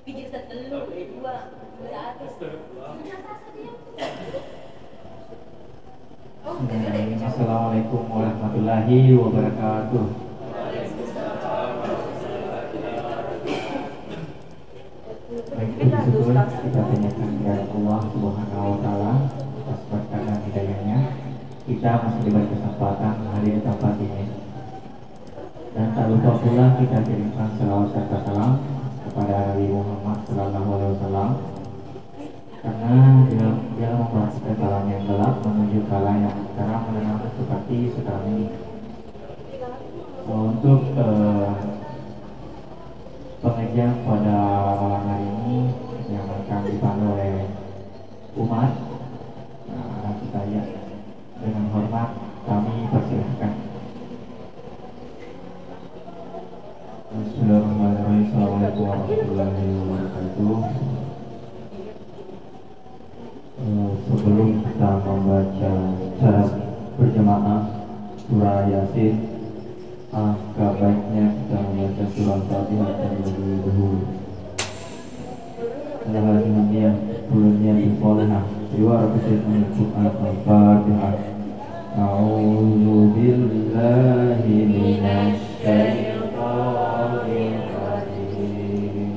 Assalamualaikum warahmatullahi wabarakatuh. Baik, bersyukur kita tanyakan kepada Allah Subhanahu wa Ta'ala atas berkat dan hidayahnya. Kita masih diberi kesempatan hadir di tempat ini. Dan tak lupa pula kita kirimkan selawat serta salam kepada Nabi Muhammad Sallallahu Alaihi Wasallam, karena dia membahas kalam yang gelap menuju kalam yang terang menenangkan seperti sekarang ini. Untuk pengajian pada malam hari ini yang akan dipandu oleh umat, kita lihat dengan hormat kami persilahkan. Bismillahirrahmanirrahim. Assalamualaikum warahmatullahi wabarakatuh. Sebelum kita membaca secara berjamaah surah Yasin, agak baiknya kita membaca surah Fatihah terlebih dahulu. Alhamdulillah, sebelumnya bisolehah jiwa rakyat Al-Quran Al-Fatihah. A'udzu billahi minasy syaitonir rajim.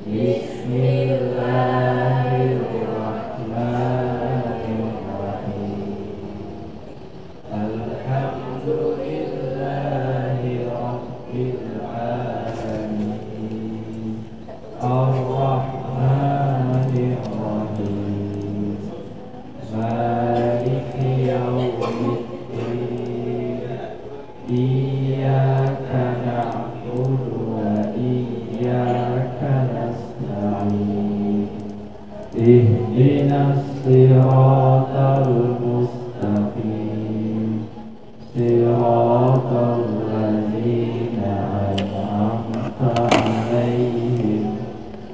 Bismillahirrahmanirrahim. Alhamdulillahi rabbil alamin. Ar-Rahmanir Rahim. Maliki yaumiddin. Iyyaka na'budu wa iyyaka nasta'in. Ihdinas siratal mustaqim. Siratal ladzina an'amta 'alaihim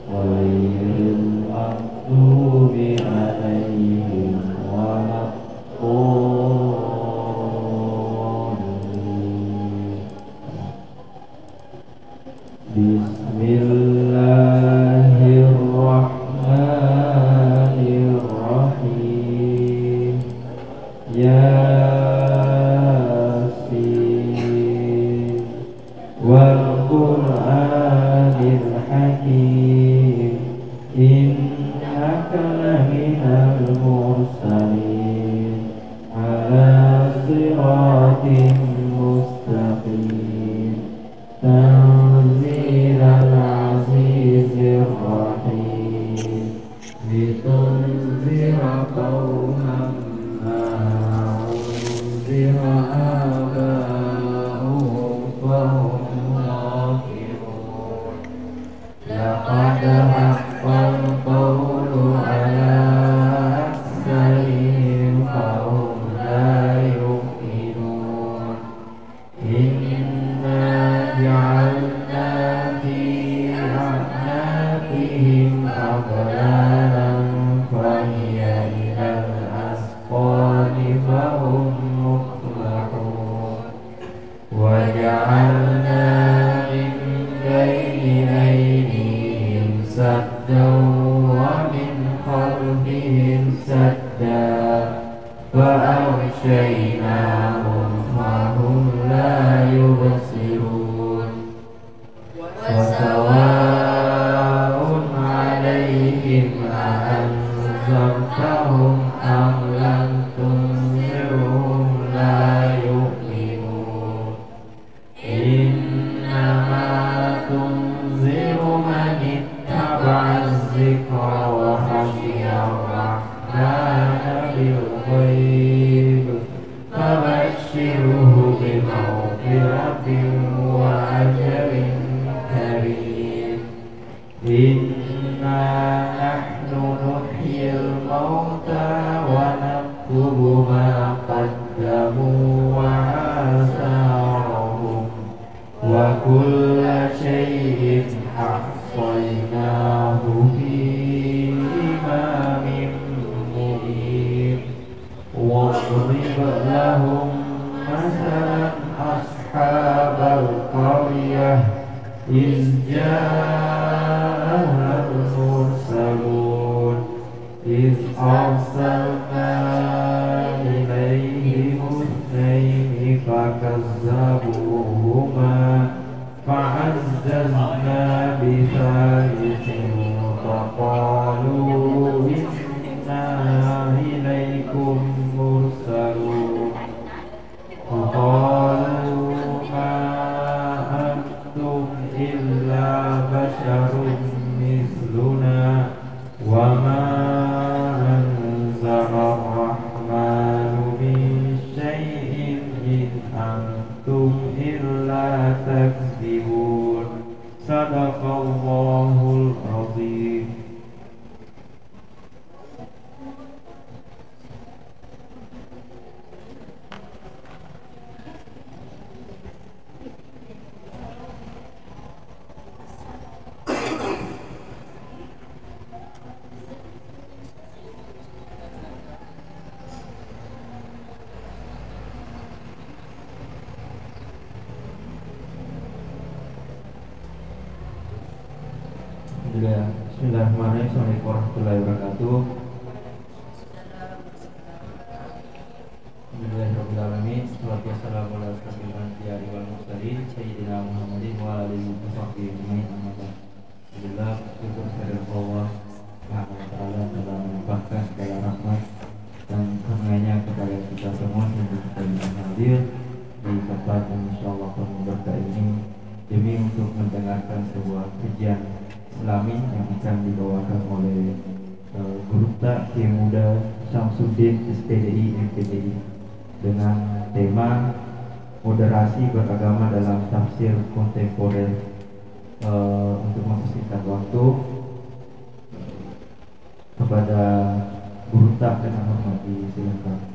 ghairil maghdubi 'alaihim waladdallin. Bismillahirrahmanirrahim. Yasin wal Qur'anil Hakim. Innaka laminal mursalin ala siratin mustaqim. Tanzilal azizir rahim. Litunzira qauman ma unzira aba'uhum fahum ghafilun. Laqad haqqal qawlu ala aktharihim fahum la yu'minun. Inna ja'alna fi a'naqihim aghlalan fahiya ilal asqani fahum muqmahun. Wa ja'alna min bayni aydihim saddan wa min khalfihim saddan fa'aghshaynahum fahum la yubsirun. Wa sawa'un 'alaihim a'anzartahum am lam tunzirhum la yu'minun. Innama tunziru man ittaba'a az-zikra wa khashiya ar-rahmana bil ghaib. Fabashshirhu bimaghfiratin wa ajrin karim. Inna nahnu nuhyil mauta wa naktubu ma qaddamu wa atharahum wa kulla shay'in ahsaynahu fi imamin mubin. Wadrib lahum masalan ashabal qaryah iz jaa'a Sadaqallahul azim. Bismillahirrahmanirrahim. Assalamualaikum warahmatullahi wabarakatuh. Alhamdulillahirrahmanirrahim. Wassalatu wassalamu ala asyrofil anbiya'i wal mursalin sayyidina Muhammadin wa ala alihi wa sahbihi ajma'in. Amma ba'd. Alhamdulillah, syukur kehadirat Allah Subhanahu wa taala telah melimpahkan segala rahmat dan karunia kepada kita semua sehingga kita bisa hadir di tempat yang insyaallah penuh berkah ini demi untuk mendengarkan sebuah kajian Islami yang akan dibawakan oleh Guru Kiai Muda Syamsuddin SPDI MPDI dengan tema moderasi beragama dalam tafsir kontemporer. Untuk mempersingkat waktu, kepada Guru dengan hormati silakan.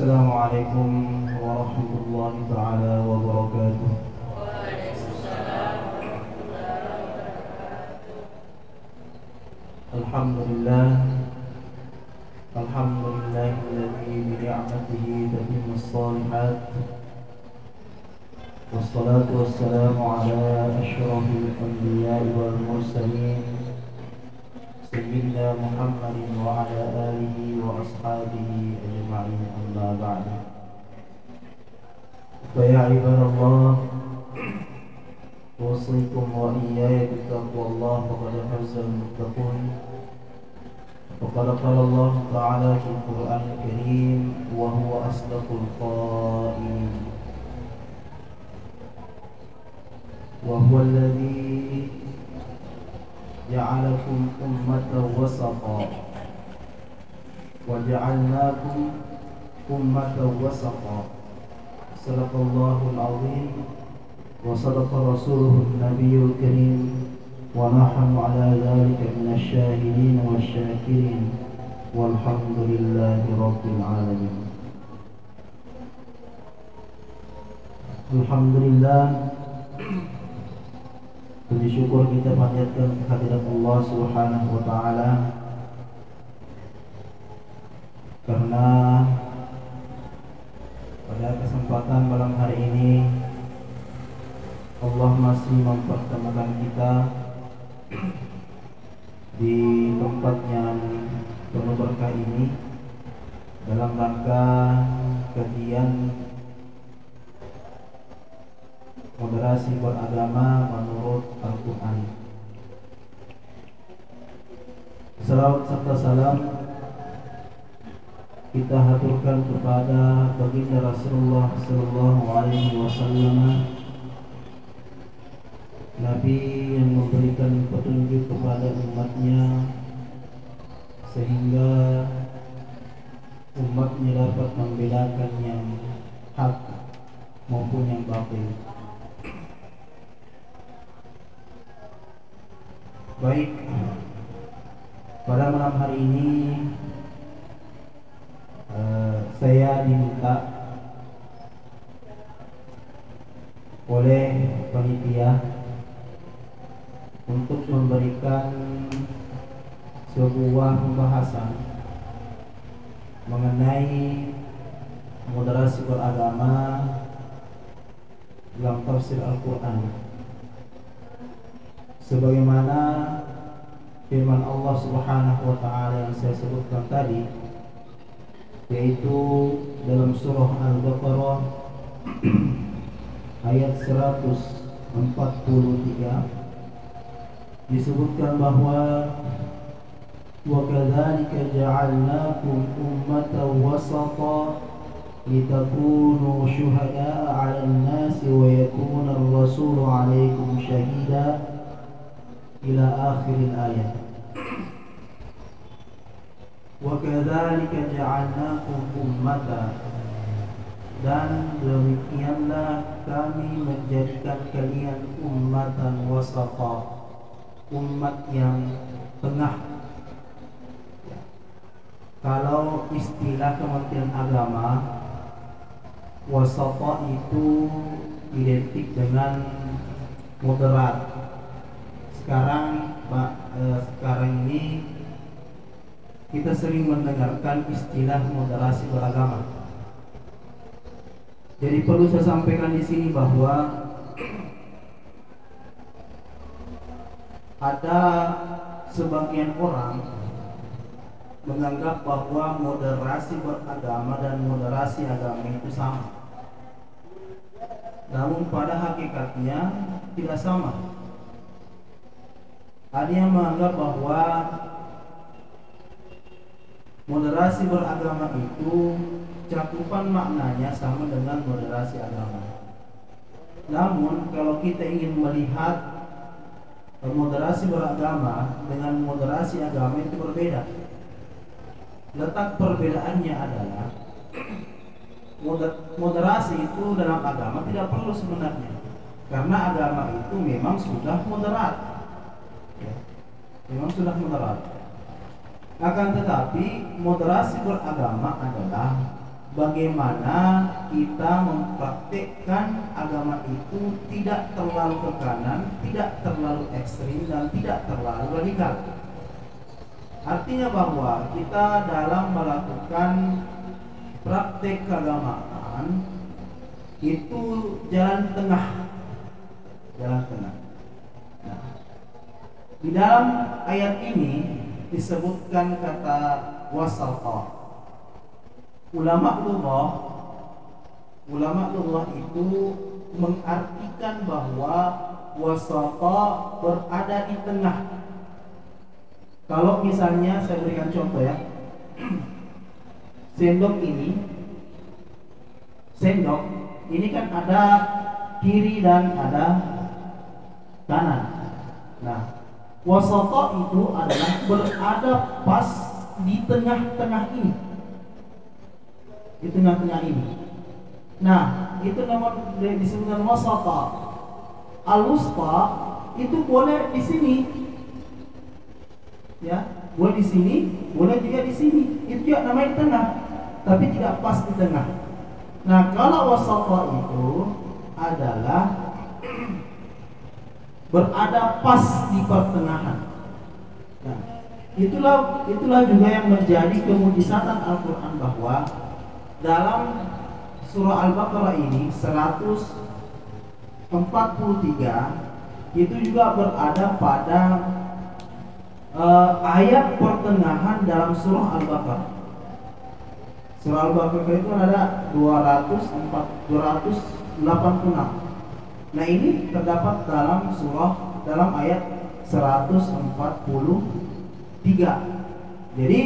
Assalamualaikum warahmatullahi taala wabarakatuh. Alhamdulillah, alhamdulillahilladzi bi ni'matihi tatimmus shalihat. Wassalatu wassalamu ala asyrafil anbiya'i wal mursalin Sayyidina Muhammadin wa ala alihi wa ashabihi ajma'in, amma ba'du. Fa ya ibadallah, usikum wa iyaya bittaqwallah faqad fazal muttaqun. Faqad qala Allah ta'ala fil Qur'anil Karim wa huwa asdaqul qa'ilin. Wa huwa alladhi ja'alakum ummatan wasata wa ja'alnakum ummatan wasata. Sadaqallahul azim wa sadaqa rasuluhun nabiyyul karim wa nahnu ala dhalika minasy syahidin wasyakirin walhamdulillahi rabbil alamin. Alhamdulillah, puji syukur kita panjatkan kehadirat Allah Subhanahu wa taala karena pada kesempatan malam hari ini Allah masih mempertemukan kita di tempat yang penuh berkah ini dalam rangka kajian moderasi beragama menurut Al-Quran. Salawat serta salam kita haturkan kepada baginda Rasulullah Sallallahu Alaihi Wasallam, Nabi yang memberikan petunjuk kepada umatnya sehingga umatnya dapat membedakan yang hak maupun yang batil. Baik, pada malam hari ini saya diminta oleh panitia untuk memberikan sebuah pembahasan mengenai moderasi beragama dalam tafsir Al-Quran, sebagaimana firman Allah Subhanahu wa taala yang saya sebutkan tadi, yaitu dalam surah Al-Baqarah ayat 143 disebutkan bahwa wa kadzalika ja'alnakum ummatan wasata litakunu syuhada'a 'alan nasi wa yakuna ar-rasulu 'alaikum syahida ila akhir ayat. Wa kadzalika ja'alnakum ummatan, dan demikianlah kami menjadikan kalian ummatan wasata, umat yang tengah. Kalau istilah Kementerian Agama, wasata itu identik dengan moderat. Sekarang ini kita sering mendengarkan istilah moderasi beragama. Jadi perlu saya sampaikan di sini bahwa ada sebagian orang menganggap bahwa moderasi beragama dan moderasi agama itu sama. Namun pada hakikatnya tidak sama. Ada yang menganggap bahwa moderasi beragama itu cakupan maknanya sama dengan moderasi agama. Namun kalau kita ingin melihat moderasi beragama dengan moderasi agama itu berbeda. Letak perbedaannya adalah moderasi itu dalam agama tidak perlu sebenarnya, karena agama itu memang sudah moderat, ya, memang sudah moderat. Akan tetapi moderasi beragama adalah bagaimana kita mempraktikkan agama itu tidak terlalu ke kanan, tidak terlalu ekstrim, dan tidak terlalu radikal. Artinya bahwa kita dalam melakukan praktik keagamaan itu jalan tengah, jalan tengah. Nah, di dalam ayat ini disebutkan kata wasata. Ulama lughah itu mengartikan bahwa wasata berada di tengah. Kalau misalnya saya berikan contoh ya, sendok ini kan ada kiri dan ada kanan. Nah, wasata itu adalah berada pas di tengah-tengah ini, di tengah-tengah ini. Nah, itu nama disebutkan wasata. Al-wusta itu boleh di sini, ya, boleh di sini, boleh juga di sini. Itu juga namanya tengah, tapi tidak pas di tengah. Nah, kalau wasata itu adalah berada pas di pertengahan. Nah, itulah juga yang menjadi kemujizatan Al-Quran, bahwa dalam surah Al-Baqarah ini 143 itu juga berada pada ayat pertengahan dalam surah Al-Baqarah. Surah Al-Baqarah itu ada 286. Nah, ini terdapat dalam ayat 143. Jadi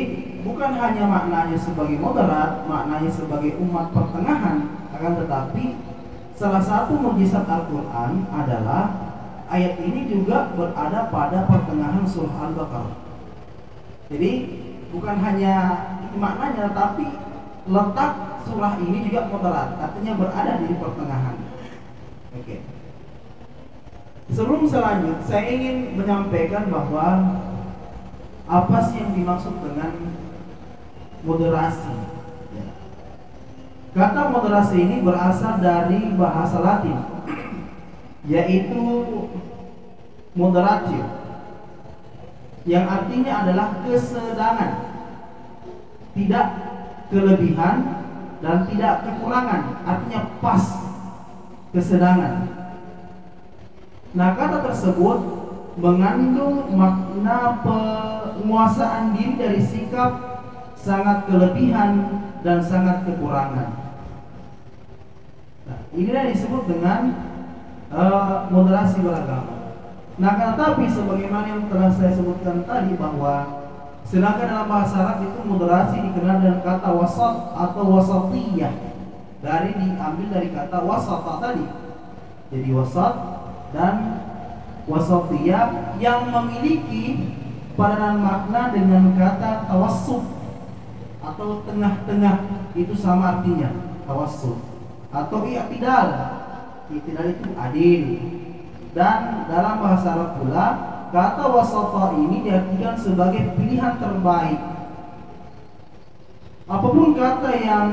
bukan hanya maknanya sebagai moderat, maknanya sebagai umat pertengahan, akan tetapi salah satu mukjizat Al-Quran adalah ayat ini juga berada pada pertengahan surah Al-Baqarah. Jadi bukan hanya maknanya, tapi letak surah ini juga moderat, artinya berada di pertengahan. Oke. Sebelum selanjut, saya ingin menyampaikan bahwa apa sih yang dimaksud dengan moderasi. Kata moderasi ini berasal dari bahasa Latin, yaitu moderatio, yang artinya adalah kesedangan, tidak kelebihan dan tidak kekurangan, artinya pas, kesedangan. Nah, kata tersebut mengandung makna penguasaan diri dari sikap sangat kelebihan dan sangat kekurangan. Nah, inilah disebut dengan moderasi beragama. Nah, tetapi sebagaimana yang telah saya sebutkan tadi, bahwa sedangkan dalam bahasa Arab itu moderasi dikenal dengan kata wasat atau wasatiyah, diambil dari kata wasata tadi. Jadi wasat dan wasatiyah yang memiliki padanan makna dengan kata tawassut atau tengah-tengah, itu sama artinya tawassut. Atau i'tidal, i'tidal itu adil. Dan dalam bahasa Arab pula kata wasata ini diartikan sebagai pilihan terbaik. Apapun kata yang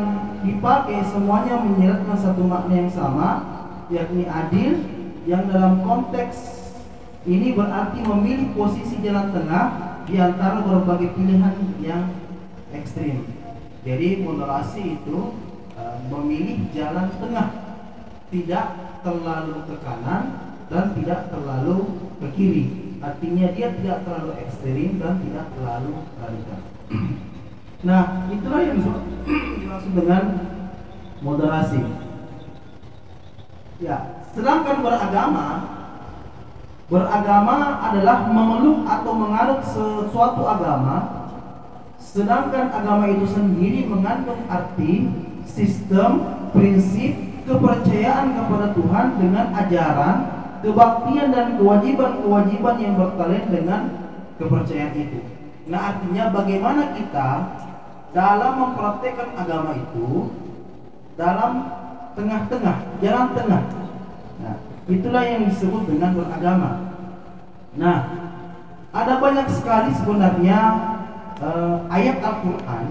dipakai, semuanya menyeratkan satu makna yang sama, yakni adil, yang dalam konteks ini berarti memilih posisi jalan tengah di antara berbagai pilihan yang ekstrim. Jadi moderasi itu memilih jalan tengah, tidak terlalu ke kanan dan tidak terlalu ke kiri. Artinya dia tidak terlalu ekstrim dan tidak terlalu radikal. Nah, itulah yang dimaksud dengan moderasi. Ya, sedangkan beragama adalah memeluk atau menganut sesuatu agama, sedangkan agama itu sendiri mengandung arti, sistem, prinsip, kepercayaan kepada Tuhan dengan ajaran, kebaktian dan kewajiban-kewajiban yang berkaitan dengan kepercayaan itu. Nah, artinya bagaimana kita dalam mempraktekkan agama itu dalam tengah-tengah, jalan tengah. Nah, itulah yang disebut dengan beragama. Nah, ada banyak sekali sebenarnya ayat Al-Quran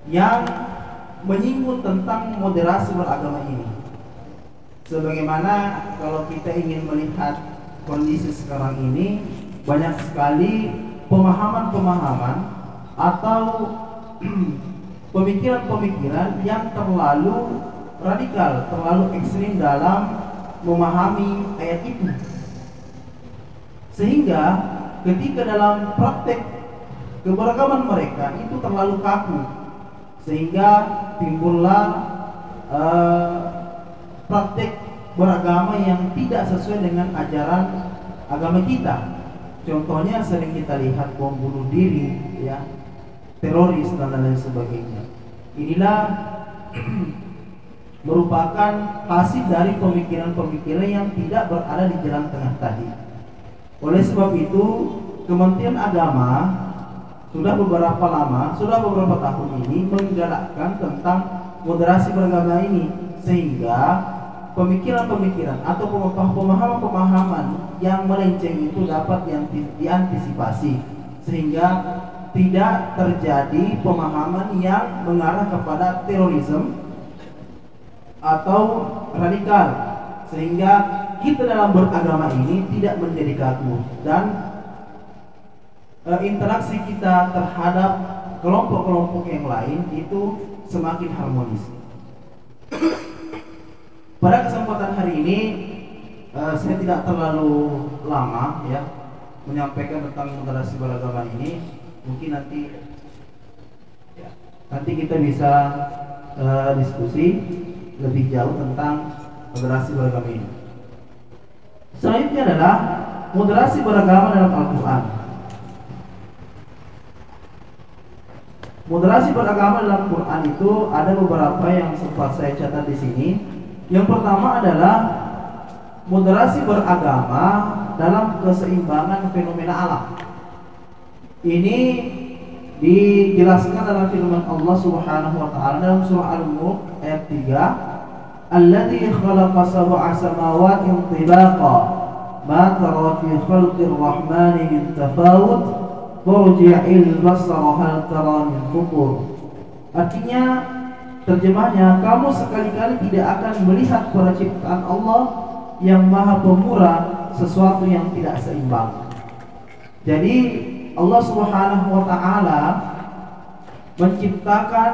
yang menyinggung tentang moderasi beragama ini. Sebagaimana kalau kita ingin melihat kondisi sekarang ini, banyak sekali pemahaman-pemahaman atau pemikiran-pemikiran yang terlalu radikal, terlalu ekstrim dalam memahami ayat itu, sehingga ketika dalam praktek keberagaman mereka itu terlalu kaku, sehingga timbullah praktek beragama yang tidak sesuai dengan ajaran agama kita. Contohnya sering kita lihat bom bunuh diri, ya, teroris dan lain sebagainya. Inilah merupakan hasil dari pemikiran-pemikiran yang tidak berada di jalan tengah tadi. Oleh sebab itu, Kementerian Agama sudah beberapa tahun ini menggalakkan tentang moderasi beragama ini, sehingga pemikiran-pemikiran atau pemahaman-pemahaman yang melenceng itu dapat diantisipasi, sehingga tidak terjadi pemahaman yang mengarah kepada terorisme atau radikal, sehingga kita dalam beragama ini tidak menjadi kaku dan interaksi kita terhadap kelompok-kelompok yang lain itu semakin harmonis. Pada kesempatan hari ini saya tidak terlalu lama ya menyampaikan tentang moderasi beragama ini. Mungkin nanti kita bisa diskusi lebih jauh tentang moderasi beragama ini. Selanjutnya adalah moderasi beragama dalam Al-Quran. Moderasi beragama dalam Quran itu ada beberapa yang sempat saya catat di sini. Yang pertama adalah moderasi beragama dalam keseimbangan fenomena alam. Ini dijelaskan dalam firman Allah Subhanahu wa taala dalam surah Al-Mulk ayat 3, "Alladzi khalaqa sab'a samawatin tibaqa, ma tara fi khalqir rahmani min tafawut, warji'il basara hal tara min futur." Artinya, terjemahnya, kamu sekali-kali tidak akan melihat pada ciptaan Allah yang maha pemurah sesuatu yang tidak seimbang. Jadi Allah Subhanahu wa taala menciptakan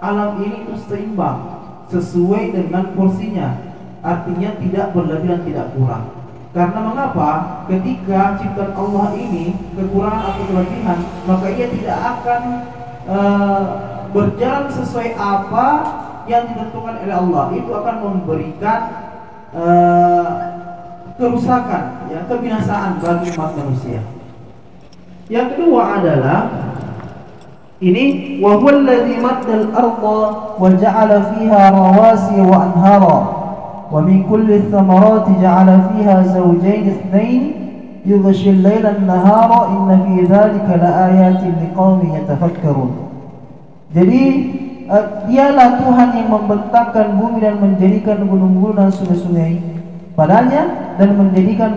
alam ini itu seimbang sesuai dengan porsinya. Artinya tidak berlebih dan tidak kurang. Karena mengapa? Ketika ciptaan Allah ini kekurangan atau kelebihan, maka ia tidak akan berjalan sesuai apa yang ditentukan oleh Allah. Itu akan memberikan kerusakan, ya, kebinasaan bagi umat manusia. Yang kedua adalah ini, wa huwal ladzi maddal arda wa ja'ala fiha rawasi wa anhara wa min kulli thamarati ja'ala fiha zawjayn itsnain yughshi al-laila an-nahara inna fi dzalika laayatin liqaumin yatafakkarun. Jadi dialah Tuhan yang membentangkan bumi dan menjadikan gunung-gunung dan sungai-sungai padanya dan menjadikan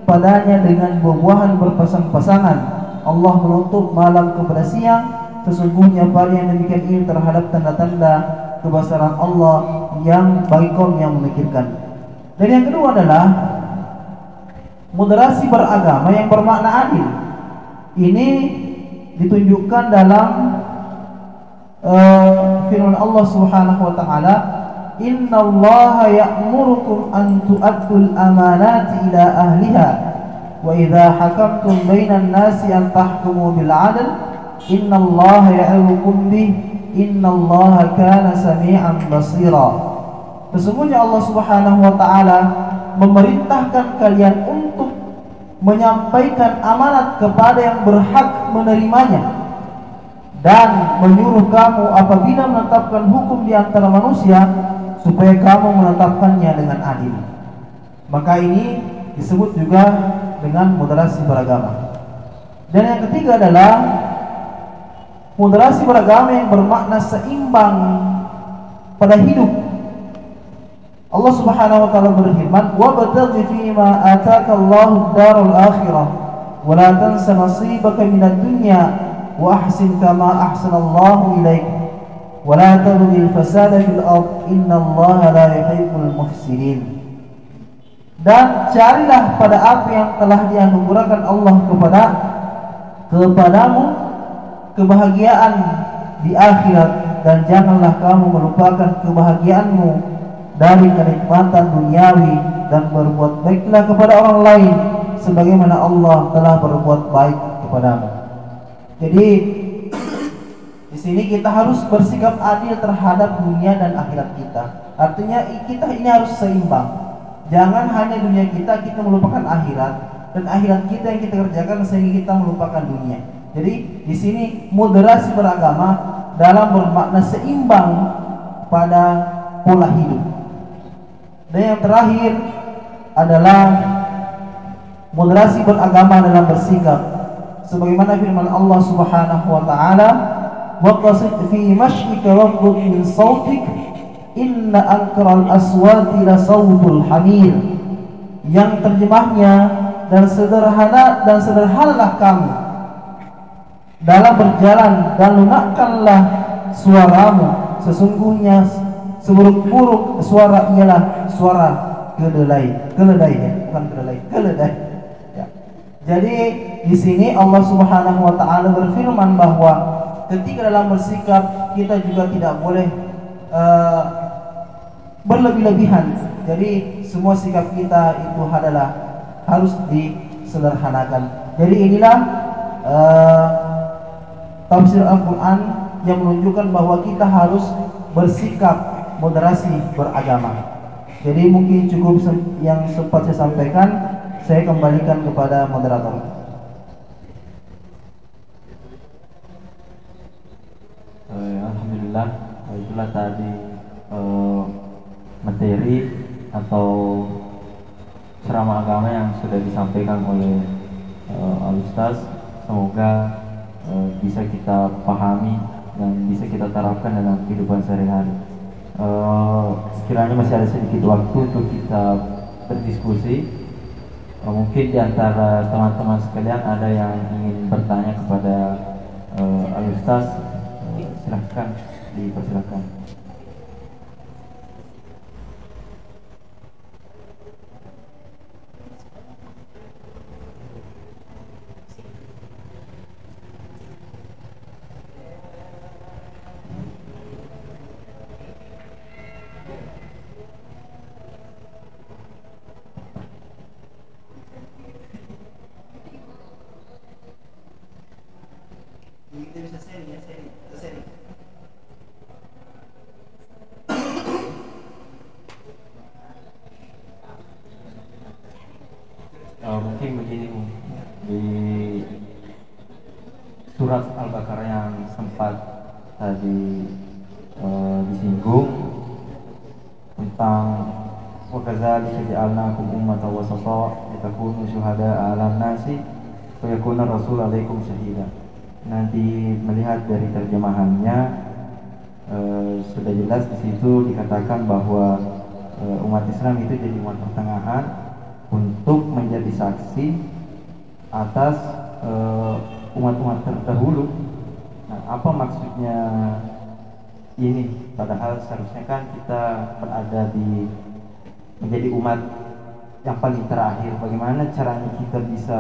padanya dengan buah-buahan berpasang-pasangan. Allah menutup malam kepada siang. Sesungguhnya pada yang demikian ini terhadap tanda-tanda kebesaran Allah yang bagi kaum yang memikirkan. Dan yang kedua adalah moderasi beragama yang bermakna adil. Ini ditunjukkan dalam firman Allah Subhanahu wa taala, "Innallaha ya'murukum an tu'addul amanati ila ahliha wa idza hakamtum bainan nasi an tahkumu bil 'adl innallaha ya'idukum bih innallaha kana sami'an basira." Sesungguhnya Allah Subhanahu wa taala memerintahkan kalian untuk menyampaikan amanat kepada yang berhak menerimanya dan menyuruh kamu apabila menetapkan hukum di antara manusia supaya kamu menetapkannya dengan adil. Maka ini disebut juga dengan moderasi beragama. Dan yang ketiga adalah moderasi beragama yang bermakna seimbang pada hidup. Allah Subhanahu wa taala berfirman, "Wabtaghi fima ataka Allahu ad-darul akhirah wa la tansa nasibaka minad dunya wa ahsin kama ahsanallahu ilaik wa la tabghil fasada fil ard innallaha la yuhibbul mufsidin." Dan carilah pada apa yang telah dianugerahkan Allah kepadamu kebahagiaan di akhirat, dan janganlah kamu melupakan kebahagiaanmu dari kenikmatan duniawi, dan berbuat baiklah kepada orang lain sebagaimana Allah telah berbuat baik kepadamu. Jadi di sini kita harus bersikap adil terhadap dunia dan akhirat kita. Artinya kita ini harus seimbang. Jangan hanya dunia kita melupakan akhirat, dan akhirat kita yang kita kerjakan sehingga kita melupakan dunia. Jadi di sini moderasi beragama dalam bermakna seimbang pada pola hidup. Dan yang terakhir adalah moderasi beragama dalam bersikap, sebagaimana firman Allah Subhanahu wa taala, "Waqasid fi mashyika waghdud min sautik inna ankral aswati la sautul hamir." Yang terjemahnya, dan sederhanalah kamu dalam berjalan, dan lunakkanlah suaramu, sesungguhnya seburuk-buruk suara ialah suara keledai ya. Jadi di sini Allah Subhanahu wa taala berfirman bahwa ketika dalam bersikap kita juga tidak boleh berlebih-lebihan. Jadi semua sikap kita itu adalah harus disederhanakan. Jadi inilah tafsir Al-Quran yang menunjukkan bahwa kita harus bersikap moderasi beragama. Jadi mungkin cukup yang sempat saya sampaikan. Saya kembalikan kepada moderator. Alhamdulillah, itulah tadi materi atau ceramah agama yang sudah disampaikan oleh Al-Ustaz. Semoga bisa kita pahami dan bisa kita terapkan dalam kehidupan sehari-hari. Sekiranya masih ada sedikit waktu untuk kita berdiskusi. Mungkin di antara teman-teman sekalian ada yang ingin bertanya kepada Al-Ustaz, silahkan dipersilahkan. Kita bisa sharing ya, sharing. Mungkin begini, di surat Al-Baqarah yang sempat tadi disinggung tentang wa kadzalika ja'alnakum ummatan wasata litakunu syuhada'a 'alan nasi wa yakuna rasul 'alaikum syahida. Nanti melihat dari terjemahannya sudah jelas di situ dikatakan bahwa umat Islam itu jadi umat pertengahan untuk menjadi saksi atas umat-umat terdahulu. Nah, apa maksudnya ini? Padahal seharusnya kan kita berada di menjadi umat yang paling terakhir. Bagaimana caranya kita bisa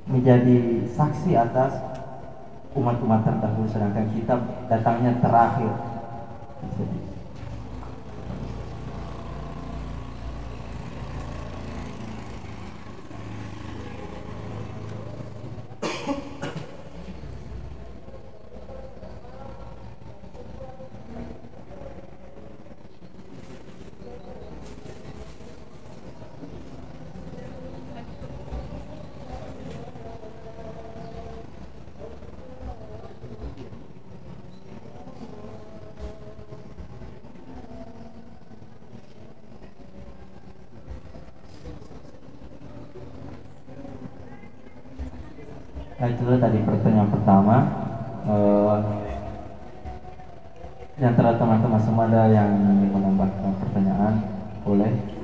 menjadi saksi atas umat-umat terdahulu sedangkan kita datangnya terakhir? Nah, itu tadi pertanyaan pertama. Di antara teman-teman semua ada yang ingin menambahkan pertanyaan, boleh.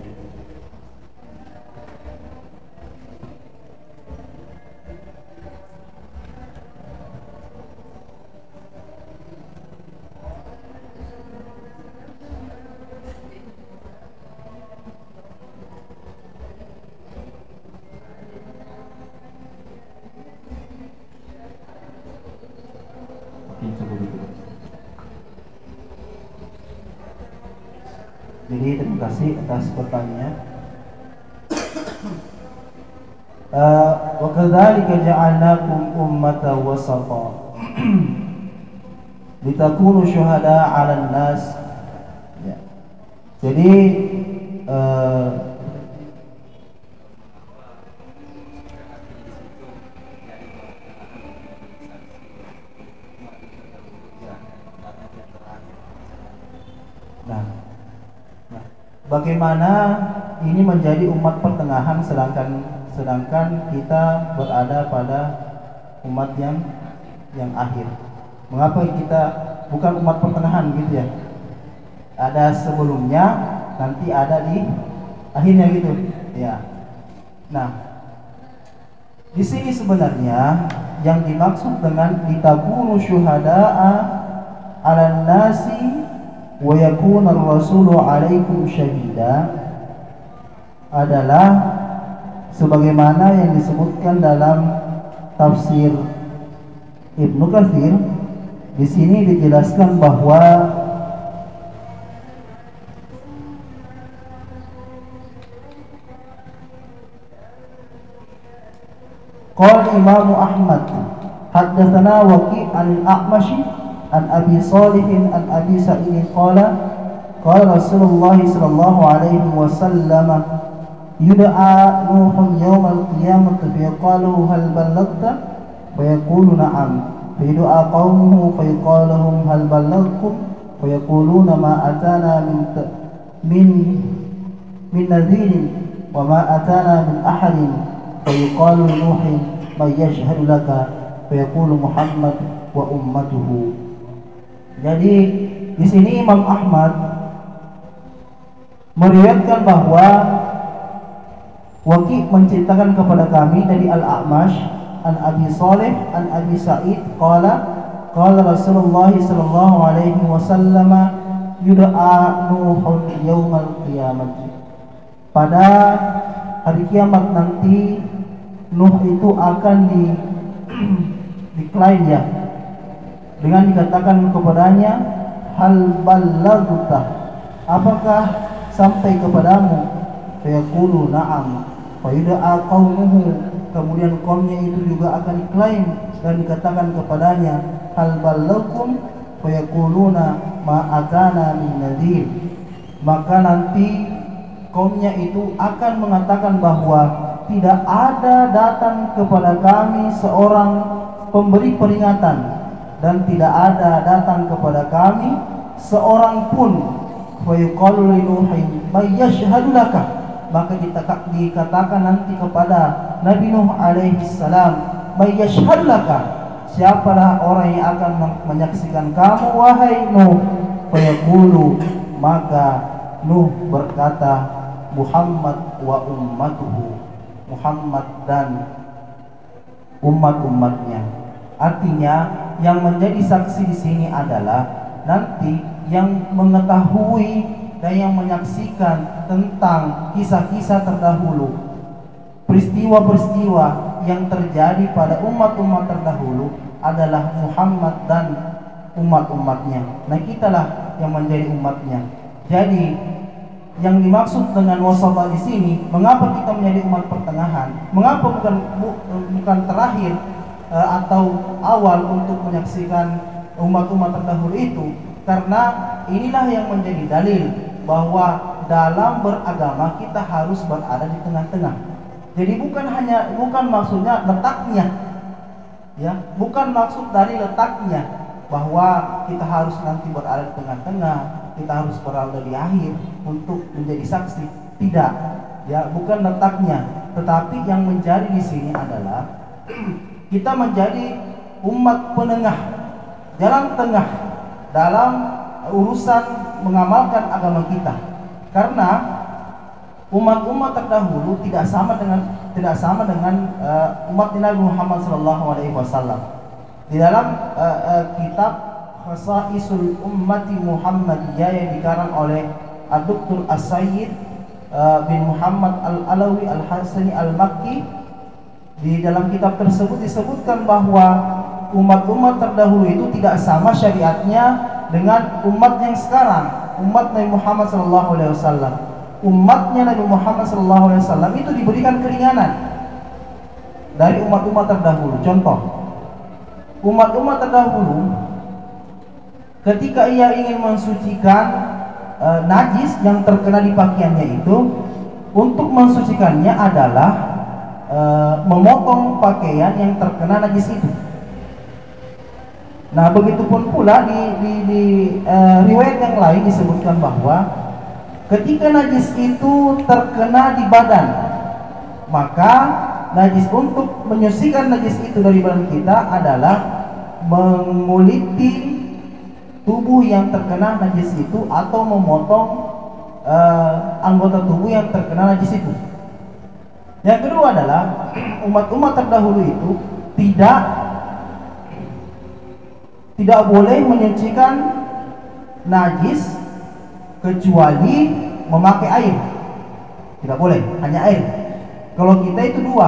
Jadi terima kasih atas pertanyaan. Wa kadzalika ja'alnakum ummatan wasata litakunu syuhada 'alan nas. Ya. Jadi bagaimana ini menjadi umat pertengahan sedangkan kita berada pada umat yang akhir. Mengapa kita bukan umat pertengahan gitu ya? Ada sebelumnya, nanti ada di akhirnya gitu. Ya. Nah, di sini sebenarnya yang dimaksud dengan litakunu syuhada'a 'alan nasi wa yakuna ar-rasulu 'alaikum syahida adalah sebagaimana yang disebutkan dalam tafsir Ibnu Katsir. Di sini dijelaskan bahwa qala Imam Ahmad haddatsana Waqi' al-A'mashi an Abi Salih an Abi Sa'id qala Rasulullah sallallahu alaihi wasallam يدعى نوح يوم القيامة فيقال هل بلغت فيقول نعم فيدعى قومه فيقال لهم هل بلغتكم فيقولون ما أتانا من نذير وما أتانا من أحد فيقال لنوح من يشهد لك فيقول Muhammad wa ummatuhu. Jadi di sini Imam Ahmad meriwayatkan bahwa Waqi menceritakan kepada kami dari Al-A'mash an Abi Saleh an Abi Sa'id qala Rasulullah sallallahu alaihi wasallam yud'a Nuhun yaumal qiyamah. Pada hari kiamat nanti Nuh itu akan diklaim ya, dengan dikatakan kepadanya hal ballaghta, apakah sampai kepadamu? Fayaqulu na'am fayud'a qaumuhu, kemudian kaumnya itu juga akan diklaim dan dikatakan kepadanya hal ballaghkum fayaquluna ma atana min nadhir, maka nanti kaumnya itu akan mengatakan bahwa tidak ada datang kepada kami seorang pemberi peringatan dan tidak ada datang kepada kami seorang pun. Wa yuqalu li Nuhin may yashhadu laka, maka dikatakan nanti kepada Nabi Nuh alaihi salam, may yashhadu laka, siapalah orang yang akan menyaksikan kamu wahai Nuh? Fa yaqulu, maka Nuh berkata Muhammad wa ummatuhu, Muhammad dan umat-umatnya. Artinya yang menjadi saksi di sini adalah nanti yang mengetahui dan yang menyaksikan tentang kisah-kisah terdahulu, peristiwa-peristiwa yang terjadi pada umat-umat terdahulu adalah Muhammad dan umat-umatnya. Nah, kitalah yang menjadi umatnya. Jadi yang dimaksud dengan wasata di sini, mengapa kita menjadi umat pertengahan? Mengapa bukan terakhir atau awal untuk menyaksikan umat-umat terdahulu itu? Karena inilah yang menjadi dalil bahwa dalam beragama kita harus berada di tengah-tengah. Jadi bukan maksudnya letaknya, ya, bukan maksud dari letaknya bahwa kita harus nanti berada di tengah-tengah, kita harus berada di akhir untuk menjadi saksi. Tidak, ya, bukan letaknya. Tetapi yang menjadi di sini adalah kita menjadi umat penengah, jalan tengah dalam urusan mengamalkan agama kita. Karena umat-umat terdahulu tidak sama dengan umat Nabi Muhammad SAW. Di dalam kitab Khasaisul Ummati Muhammadiyah yang dikarang oleh Dr. As-Sayyid bin Muhammad Al-Alawi Al-Hasani Al-Makki, di dalam kitab tersebut disebutkan bahwa umat-umat terdahulu itu tidak sama syariatnya dengan umat yang sekarang, umat Nabi Muhammad SAW. Umatnya Nabi Muhammad SAW itu diberikan keringanan dari umat-umat terdahulu. Contoh, umat-umat terdahulu ketika ia ingin mensucikan najis yang terkena di pakaiannya itu, untuk mensucikannya adalah memotong pakaian yang terkena najis itu. Nah, begitupun pula di riwayat yang lain disebutkan bahwa ketika najis itu terkena di badan, maka najis, untuk menyucikan najis itu dari badan kita adalah menguliti tubuh yang terkena najis itu atau memotong anggota tubuh yang terkena najis itu. Yang kedua adalah umat-umat terdahulu itu tidak boleh menyucikan najis kecuali memakai air. Tidak boleh, hanya air. Kalau kita itu dua.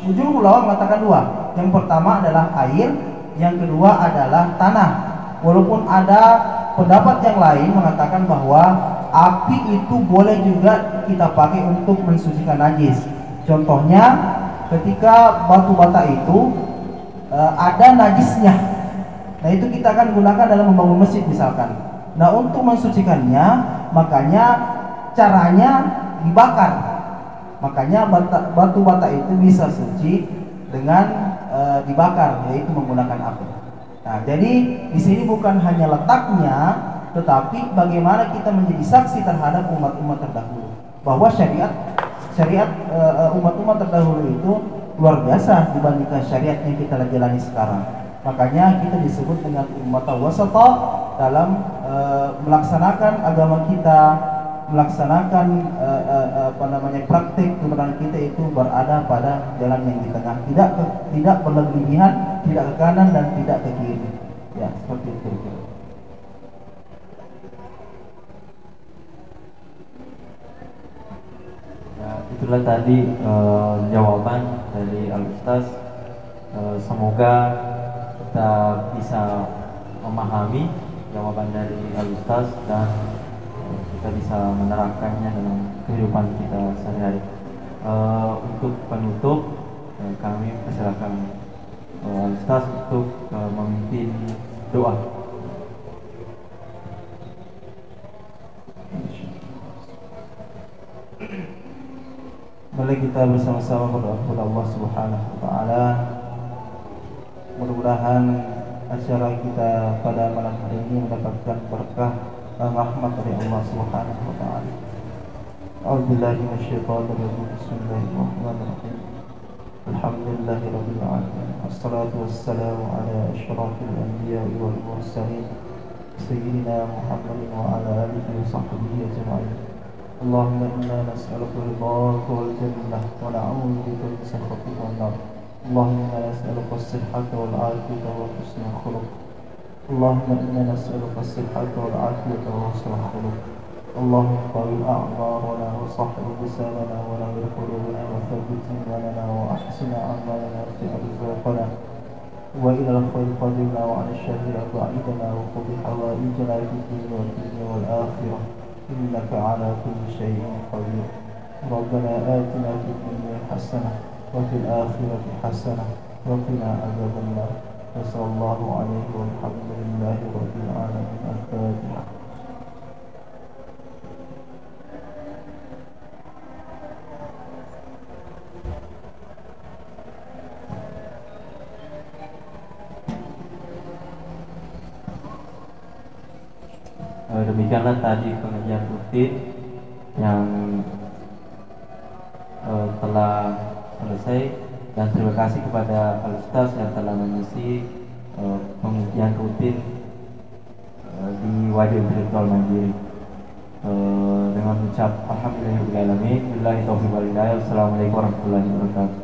Ujung ulama mengatakan dua. Yang pertama adalah air, yang kedua adalah tanah. Walaupun ada pendapat yang lain mengatakan bahwa api itu boleh juga kita pakai untuk mensucikan najis. Contohnya ketika batu bata itu ada najisnya, nah itu kita akan gunakan dalam membangun masjid misalkan. Nah, untuk mensucikannya makanya caranya dibakar. Makanya batu bata itu bisa suci dengan dibakar, yaitu menggunakan api. Nah, jadi di sini bukan hanya letaknya, tetapi bagaimana kita menjadi saksi terhadap umat-umat terdahulu, bahwa syariat umat-umat terdahulu itu luar biasa dibandingkan syariat yang kita jalani sekarang. Makanya kita disebut dengan umat wasata dalam melaksanakan agama kita, melaksanakan praktik kebenaran kita itu berada pada jalan yang di tengah, tidak berlebihan, tidak ke kanan dan tidak ke kiri. Ya, seperti itu. Ya, itulah tadi jawaban dari Al-Ustaz. Semoga kita bisa memahami jawaban dari Al-Ustaz dan kita bisa menerapkannya dalam kehidupan kita sehari-hari. Untuk penutup, kami persilakan Al-Ustaz untuk memimpin doa. Mari kita bersama-sama berdoa kepada Allah Subhanahu wa taala. Mudah-mudahan acara kita pada malam hari ini mendapatkan berkah dan rahmat dari Allah Subhanahu wa taala. A'udzubillahi minasyaitonir rajim. Bismillahirrahmanirrahim. Alhamdulillahirabbil alamin. Wassalatu wassalamu ala asyrafil anbiya'i wal mursalin sayyidina Muhammadin wa ala alihi wa sahbihi ajma'in. Allahumma inna nas'aluka ridhaka wal jannah wa na'udzu bika min sakhatika wan nar. Allahumma inna nas'aluka as-sihhata wal 'afiyata wa husnal khuluq. Allahumma inna nas'aluka as-sihhata wal 'afiyata wa husnal khuluq. Allahumma qawwi a'dharana wa sahhih lisanana wa nawwir qulubana wa thabbit imanana wa ahsin 'amalana wa rizqana wa ila al-khayri qadimna wa 'ala ash-sharri ab'idna wa qudi hawaijana fid dunya wal akhirah. إنك على كل شيء قدير. ربنا آتنا في الدنيا حسنة وفي الآخرة حسنة وقنا عذاب النار. وصلى الله عليه والحمد لله رب العالمين. الفاتحة. Demikianlah tadi pengajian rutin yang telah selesai, dan terima kasih kepada Al-Ustaz yang telah mengisi pengajian rutin di Wadah Intelektual Mandiri. Dengan ucap alhamdulillahirabbil alamin, billahi taufiq wal hidayah. Wassalamualaikum warahmatullahi wabarakatuh.